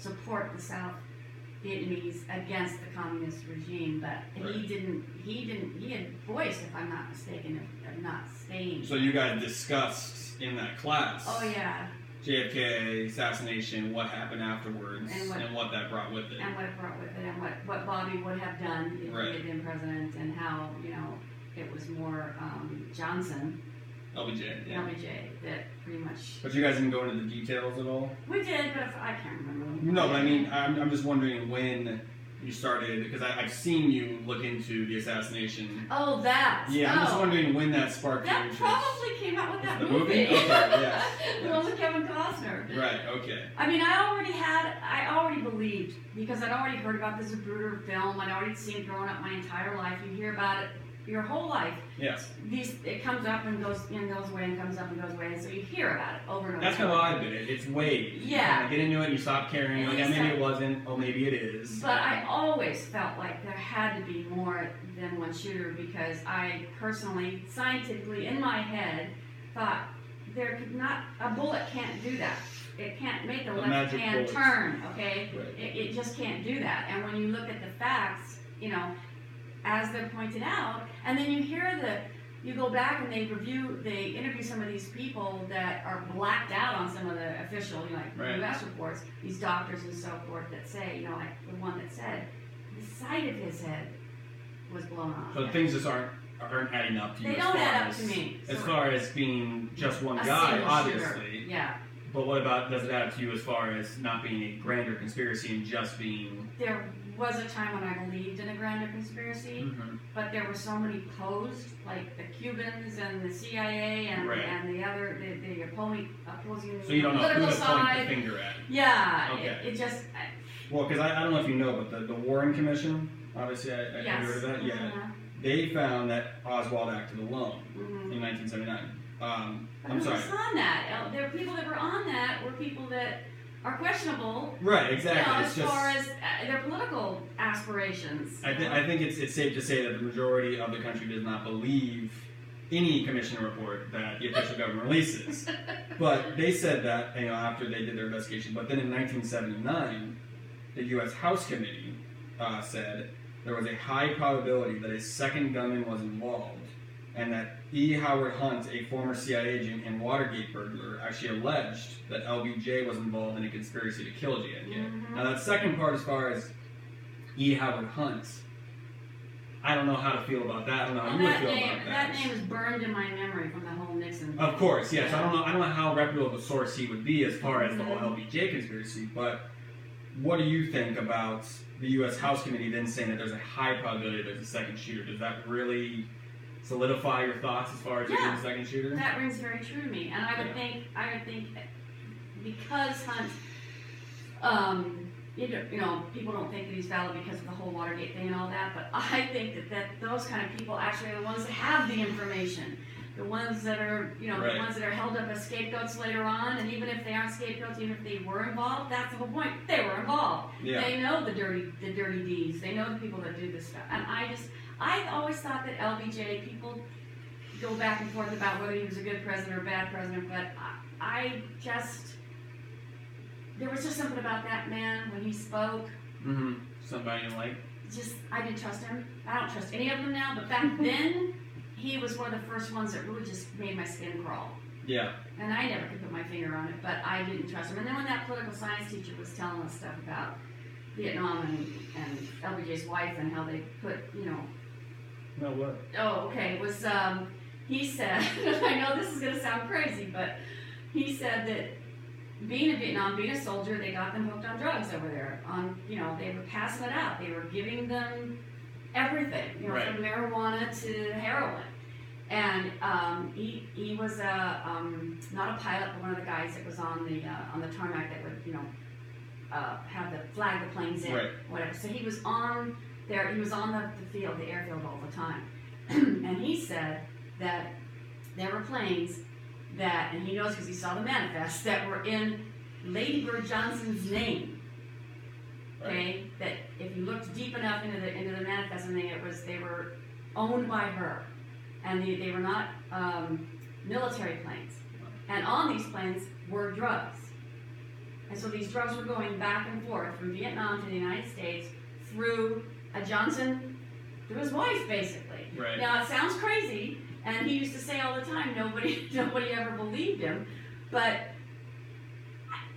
support the South Vietnamese against the communist regime, but Right. he had voiced, if I'm not mistaken, of not staying. So you guys discussed in that class Oh yeah, JFK, assassination, what happened afterwards, And what- that brought with it. and what it brought with it, and what Bobby would have done if Right. he had been president, and how, you know, it was more Johnson, LBJ, yeah. LBJ, that pretty much. But you guys didn't go into the details at all? We did, but I can't remember. No, but I mean, I'm just wondering when you started, because I've seen you look into the assassination. Oh, that. Yeah, I'm just Oh. wondering when that sparked your That interest. probably came out with that The movie. movie? Okay, yeah. The one with Kevin Costner. Right, okay. I mean, I already believed, because I'd already heard about the Zapruder film. I'd already seen it growing up my entire life. You hear about it your whole life. Yes. It comes up and goes away and comes up and goes away, and so you hear about it over and over. That's kind of how I've been. It's waves. You Yeah. kinda get into it, you stop caring. You're like, yeah, maybe it wasn't. Oh, maybe it is. But I always felt like there had to be more than one shooter, because I personally, scientifically, in my head, thought there could not, a bullet can't do that. It can't make a left magic hand bullets. turn, okay? Right. It just can't do that. And when you look at the facts, you know, as they're pointed out, and then you go back and they interview some of these people that are blacked out on some of the official, you know, like Right. U.S. reports, these doctors and so forth that say, you know, like the one that said the side of his head was blown off. So things just aren't adding up to you. They as don't far add up as, to me. As So- far as being just one A guy, single obviously. shooter. Yeah. But what about, does it add up to you as far as not being a grander conspiracy and just being... There was a time when I believed in a grander conspiracy, Mhm. but there were so many posed, like the Cubans and the CIA and, Right. and the other, the opposing So you don't know who political to point the side. finger at. Yeah, Okay. it just, Well, because I don't know if you know, but the Warren Commission, obviously, I yes. have you heard of that? Yeah. Uh-huh. They found that Oswald acted alone Mhm. in 1979. But I'm who sorry. was on that? There were people that were on that were people that are questionable. Right, exactly. You know, It's as just, far as their political aspirations. I think it's safe to say that the majority of the country does not believe any commission report that the official government releases. But they said that, you know, after they did their investigation. But then in 1979, the U.S. House Committee said there was a high probability that a second gunman was involved, and that E. Howard Hunt, a former CIA agent and Watergate burglar, actually alleged that LBJ was involved in a conspiracy to kill JFK. Mhm. Now that second part, as far as E. Howard Hunt, I don't know how to feel about that. I don't know how Well, you would that feel name, about that name is burned in my memory from the whole Nixon. Of course, yes. Yeah. I don't know how reputable of a source he would be as far as the whole LBJ conspiracy, but what do you think about the U.S. House Committee then saying that there's a high probability there's a second shooter? Does that really solidify your thoughts as far as there being a second shooter? That rings very true to me, and I would think that because Hunt, you know, people don't think that he's valid because of the whole Watergate thing and all that, but I think that those kind of people actually are the ones that have the information. The ones that are, you know, Right. the ones that are held up as scapegoats later on, and even if they aren't scapegoats, even if they were involved, that's the whole point. They were involved. Yeah. They know the dirty deeds. They know the people that do this stuff. And I always thought that LBJ, people go back and forth about whether he was a good president or a bad president, but there was just something about that man when he spoke. Mm-hmm. Somebody you like? I didn't trust him. I don't trust any of them now, but back then, he was one of the first ones that really just made my skin crawl. Yeah. And I never could put my finger on it, but I didn't trust him. And then when that political science teacher was telling us stuff about Vietnam and LBJ's wife and how they put, you know. No, what? Oh, okay. It was, he said, I know this is going to sound crazy, but he said that being in Vietnam, being a soldier, they got them hooked on drugs over there. You know, they were passing it out. They were giving them everything, you know, Right. from marijuana to heroin. And he was not a pilot, but one of the guys that was on the tarmac that would, you know, have the flag the planes in, Right. whatever. So he was on there. He was on the field, the airfield all the time, and he said that there were planes that, and he knows because he saw the manifest, that were in Lady Bird Johnson's name. Okay, that if you looked deep enough into the manifest, and they were owned by her, and they were not military planes, and on these planes were drugs, And so these drugs were going back and forth from Vietnam to the United States through Johnson, through his wife, basically. Right. Now, it sounds crazy, and he used to say all the time, nobody ever believed him, but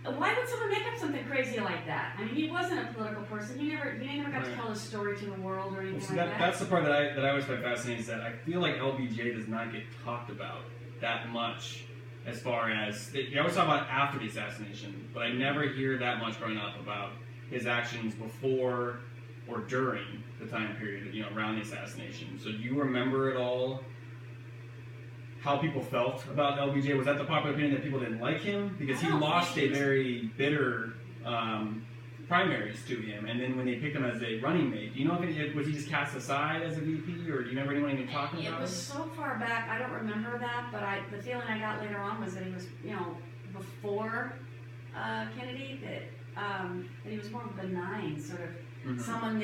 why would someone make up something crazy like that? I mean, he wasn't a political person. He never got to tell his story to the world or anything like that. That's the part that I always find fascinating, is that I feel like LBJ does not get talked about that much, as far as they always talk about after the assassination, but I never hear that much growing up about his actions before or during the time period, around the assassination. So do you remember at all how people felt about LBJ? Was that the popular opinion that people didn't like him? Because he lost a very bitter primaries to him, and then when they picked him as a running mate, do you know if was he just cast aside as a VP, or do you remember anyone even talking about it? It was so far back, I don't remember that, but the feeling I got later on was that he was, before Kennedy, that he was more benign, sort of someone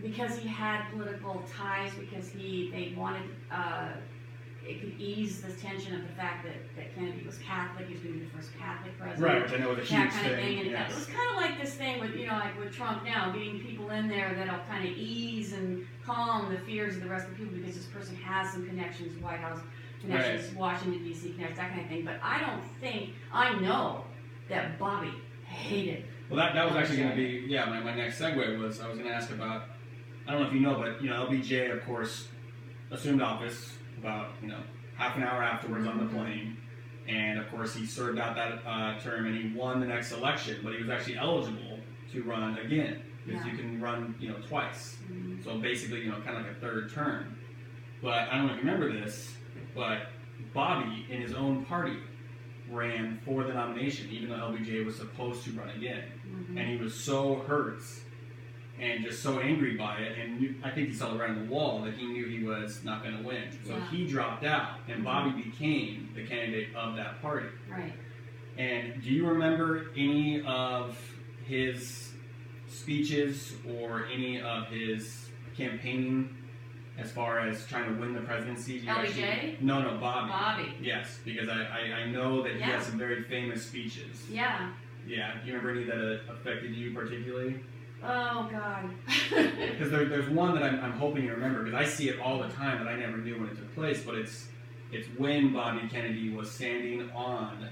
because he had political ties, because they wanted, it could ease the tension of the fact that Kennedy was Catholic. He was going to be the first Catholic president. Right, which I know was a huge kind of thing. And yes. it was kind of like this thing with, like with Trump now, getting people in there that'll kind of ease and calm the fears of the rest of the people, because this person has some connections, White House connections, right. Washington, D.C. connections, that kind of thing. But I know that Bobby hated. Well, that was actually going to be, my next segue was, I was going to ask about, I don't know if you know, but, LBJ, of course, assumed office about half an hour afterwards on the plane, and of course he served out that term and he won the next election, but he was actually eligible to run again, because you can run twice, so basically kind of like a third term. But I don't know if you remember this, but Bobby in his own party ran for the nomination, even though LBJ was supposed to run again, and he was so hurt and just so angry by it, and I think he saw the writing on the wall that he knew he was not going to win. So he dropped out, and Bobby became the candidate of that party. Right. And do you remember any of his speeches or any of his campaigning as far as trying to win the presidency? LBJ? No, Bobby. Bobby. Yes, because I know that he has some very famous speeches. Yeah. Yeah. Do you remember any that affected you particularly? Oh, God. Because there's one that I'm hoping you remember, because I see it all the time, but I never knew when it took place, but it's when Bobby Kennedy was standing on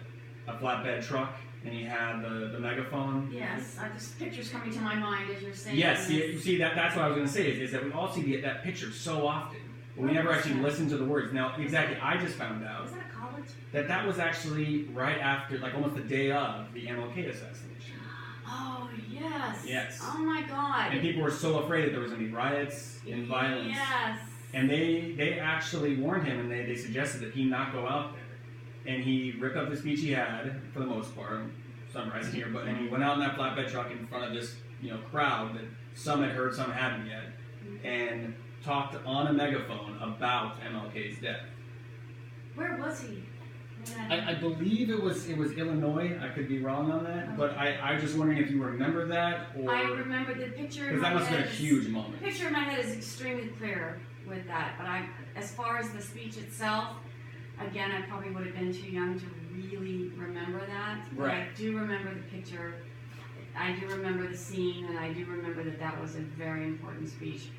a flatbed truck, and he had the megaphone. Yes, just pictures coming to my mind as you're saying. Yes, you see, that's what I was going to say, is that we all see that picture so often, but we never actually listen to the words. Now, exactly, I just found out was that at college? that was actually right after, like almost the day of the MLK assassination. Oh, yes. Yes. Oh, my God. And people were so afraid that there was going to be riots and violence. Yes. And they actually warned him, and they suggested that he not go out there. And he ripped up the speech he had, for the most part, I'm summarizing here, and he went out in that flatbed truck in front of this crowd that some had heard, some hadn't yet, and talked on a megaphone about MLK's death. Where was he? I believe it was Illinois. I could be wrong on that, but I'm just wondering if you remember that, or I remember the picture. Because that must have been a huge moment. The picture in my head is extremely clear with that, but as far as the speech itself, again, I probably would have been too young to really remember that. But right. I do remember the picture. I do remember the scene, and I do remember that was a very important speech.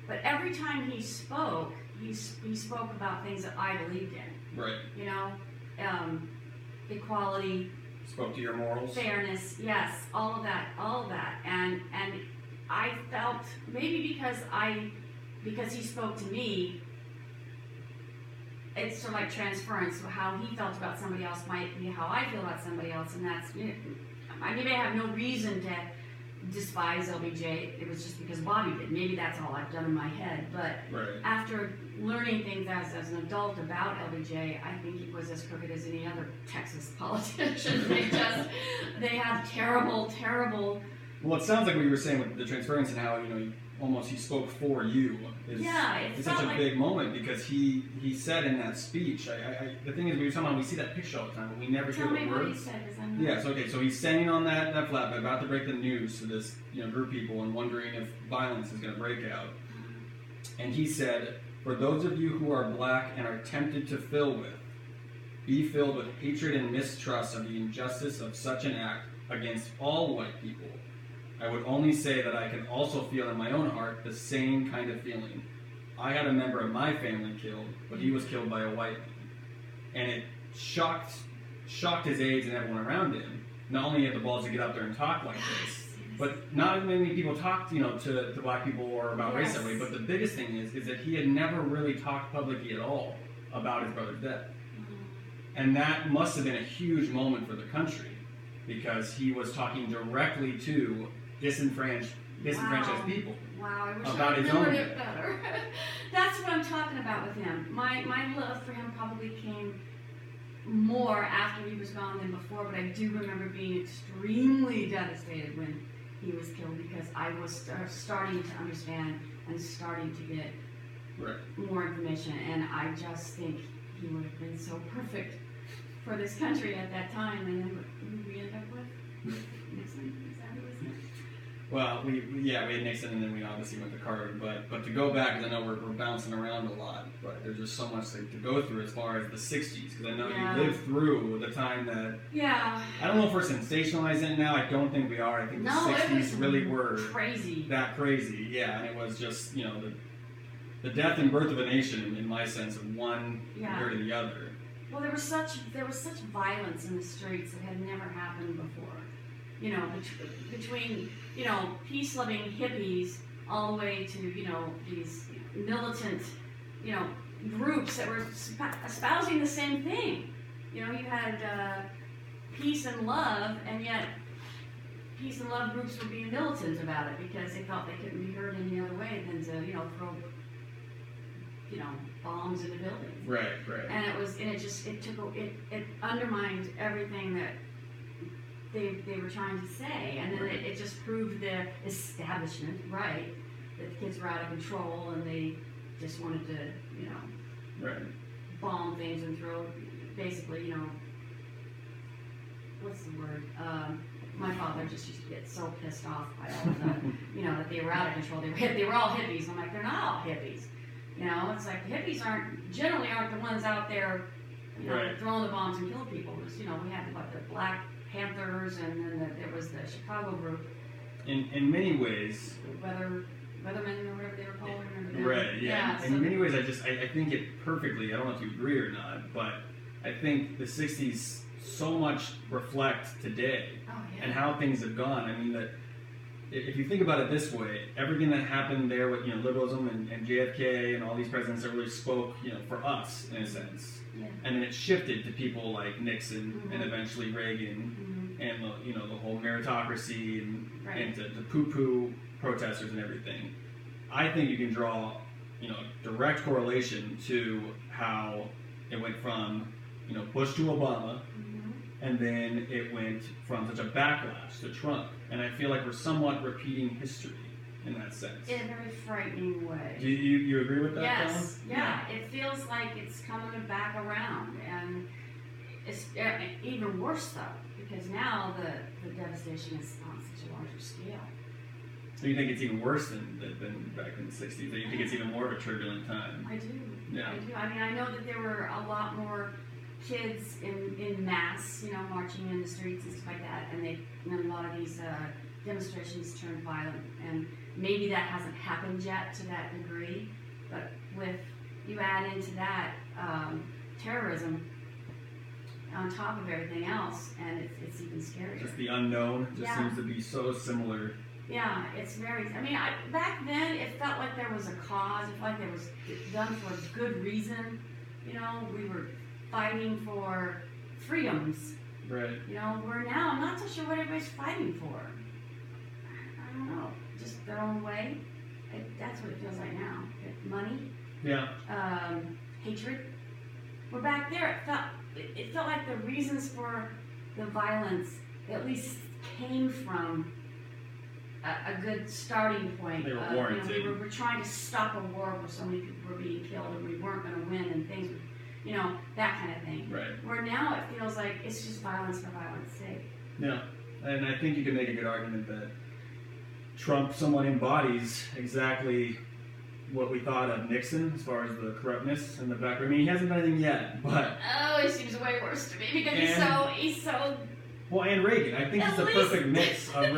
But every time he spoke, he spoke about things that I believed in. Right. Equality. Spoke to your morals. Fairness, yes, all of that, and I felt maybe because he spoke to me, it's sort of like transference. So how he felt about somebody else might be how I feel about somebody else, and that's I may have no reason to despise LBJ. It was just because Bobby did. Maybe that's all I've done in my head. But after learning things as an adult about LBJ, I think he was as crooked as any other Texas politician. They have terrible. Well, it sounds like what you were saying with the transference and how almost he spoke for you. It's such a big moment, because he said in that speech. The thing is, we see that picture all the time, but we never hear the words. Tell me what he said. Yes. Okay. So he's standing on that flatbed, about to break the news to this group of people, and wondering if violence is going to break out. And he said, "For those of you who are black and are tempted to fill with, be filled with hatred and mistrust of the injustice of such an act against all white people, I would only say that I can also feel in my own heart the same kind of feeling. I had a member of my family killed, but he was killed by a white man. And it shocked his aides and everyone around him. Not only had the balls to get up there and talk like this, but not many people talked, to black people or about race that way. But the biggest thing is that he had never really talked publicly at all about his brother's death. And that must have been a huge moment for the country, because he was talking directly to disenfranchised people. Wow, I wish about I his own remembered it better. That's what I'm talking about with him. My love for him probably came more after he was gone than before, but I do remember being extremely devastated when he was killed, because I was starting to understand and starting to get more information, and I just think he would have been so perfect for this country at that time. And then who we end up with? Nixon? Is that who was it? Well, we had Nixon, and then we obviously went to Carter. But to go back, because I know we're bouncing around a lot, but there's just so much to go through as far as the 60s, because I know you lived through the time that... Yeah. I don't know if we're sensationalizing it now. I don't think we are. I think the 60s really were... crazy. That crazy, yeah. And it was just, the death and birth of a nation, in my sense, of one compared to the other. Well, there was such violence in the streets that had never happened before. Between peace-loving hippies all the way to these militant groups that were espousing the same thing. You had peace and love, and yet peace and love groups were being militant about it because they felt they couldn't be heard any other way than to throw bombs into buildings. Right. And it undermined everything that they were trying to say, and then it just proved the establishment that the kids were out of control and they just wanted to bomb things and throw basically what's the word, my father just used to get so pissed off by all of the that they were out of control. They were all hippies. I'm like, they're not all hippies. It's like the hippies generally aren't the ones out there throwing the bombs and killing people. It was, we had the Black Panthers, and then there was the Chicago group. In many ways, Weathermen or whatever they were called. Remember them? Right. Yeah. In many ways, I think it perfectly. I don't know if you agree or not, but I think the '60s so much reflect today and how things have gone. I mean that. If you think about it this way, everything that happened there with liberalism and JFK and all these presidents that really spoke for us in a sense, and then it shifted to people like Nixon and eventually Reagan and the whole meritocracy and the poo-poo protesters and everything. I think you can draw direct correlation to how it went from Bush to Obama. And then it went from such a backlash to Trump. And I feel like we're somewhat repeating history in that sense. In a very frightening way. Do you agree with that, Yes. Yeah. It feels like it's coming back around. And it's even worse, though, because now the devastation is on such a larger scale. So you think it's even worse than back in the 60s? Do you think it's even more of a turbulent time? I do. Yeah. I do. I mean, I know that there were a lot more kids in mass, marching in the streets and stuff like that, and a lot of these demonstrations turned violent, and maybe that hasn't happened yet to that degree, but with you add into that terrorism on top of everything else, and it's even scarier. Just the unknown just seems to be so similar. Yeah, it's very. I mean, back then it felt like there was a cause. It felt like it was done for a good reason. We were fighting for freedoms. Right. Where now I'm not so sure what everybody's fighting for. I don't know. Just their own way. That's what it feels like now. Money. Yeah. Hatred. We're back there. It felt like the reasons for the violence at least came from a good starting point. They were warranted. We were trying to stop a war where so many people were being killed and we weren't going to win and things would, that kind of thing. Right. Where now it feels like it's just violence for violence sake. Yeah. And I think you can make a good argument that Trump somewhat embodies exactly what we thought of Nixon as far as the corruptness in the back. I mean, he hasn't done anything yet, but Oh, he seems way worse to me because And- he's so well, and Reagan. I think At he's the least- perfect mix of Reagan.